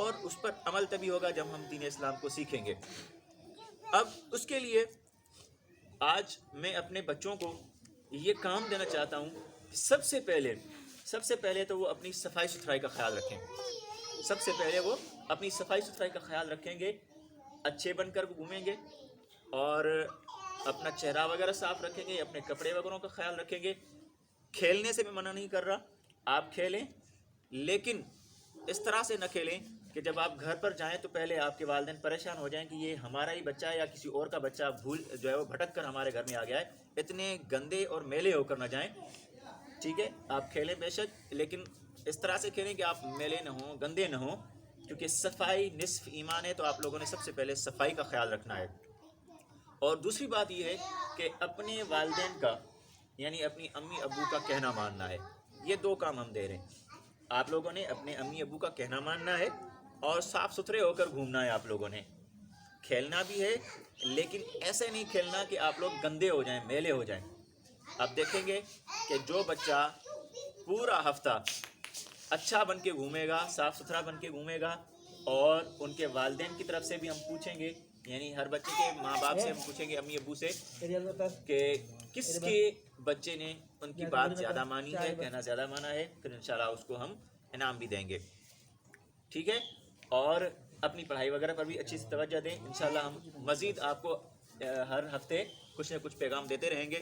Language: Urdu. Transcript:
اور اس پر عمل تبھی ہوگا جب ہم دین اسلام کو سیکھیں گے۔ اب اس کے لیے آج میں اپنے بچوں کو یہ کام دینا چاہتا ہوں کہ سب سے پہلے تو وہ اپنی صفائی ستھرائی کا خیال رکھیں۔ سب سے پہلے وہ اپنی صفائی ستھرائی کا خیال رکھیں گے، اچھے بن کر گھومیں گے، اور اپنا چہرہ وغیرہ صاف رکھیں گے، اپنے کپڑے وغیرہ کا خیال رکھیں گے۔ کھیلنے سے میں منع نہیں کر رہا، آپ کھیلیں، لیکن اس طرح سے نہ کھیلیں کہ جب آپ گھر پر جائیں تو پہلے آپ کے والدین پریشان ہو جائیں کہ یہ ہمارا ہی بچہ ہے یا کسی اور کا بچہ جو ہے وہ بھٹک کر ہمارے گھر میں آ گیا ہے۔ اتنے گندے اور میلے ہو کر نہ جائیں، ٹھیک ہے؟ آپ کھیلیں بے شک، لیکن اس طرح سے کھیلیں کہ آپ میلے نہ ہوں، گندے نہ ہوں، کیونکہ صفائی نصف ایمان ہے، تو آپ لوگوں نے سب سے پہلے صفائی کا خیال رکھنا ہے۔ اور دوسری بات یہ ہے کہ اپنے والدین کا یعنی اپنی امی ابو کا کہنا ماننا ہے۔ یہ دو کام ہم دے رہے ہیں، آپ لوگوں نے اپنے امی ابو کا کہنا ماننا ہے اور صاف ستھرے ہو کر گھومنا ہے۔ آپ لوگوں نے کھیلنا بھی ہے، لیکن ایسے نہیں کھیلنا کہ آپ لوگ گندے ہو جائیں، میلے ہو جائیں۔ آپ دیکھیں گے کہ جو بچہ پورا ہفتہ اچھا بن کے گھومے گا، صاف ستھرا بن کے گھومے گا، اور ان کے والدین کی طرف سے بھی ہم پوچھیں گے، یعنی ہر بچے کے ماں باپ سے ہم پوچھیں گے، امی ابو سے، کہ کس کے بچے نے ان کی بات زیادہ مانی ہے، کہنا زیادہ مانا ہے، پھر انشاءاللہ اس کو ہم انعام بھی دیں گے، ٹھیک ہے؟ اور اپنی پڑھائی وغیرہ پر بھی اچھی سے توجہ دیں۔ انشاءاللہ ہم مزید آپ کو ہر ہفتے کچھ نہ کچھ پیغام دیتے رہیں گے۔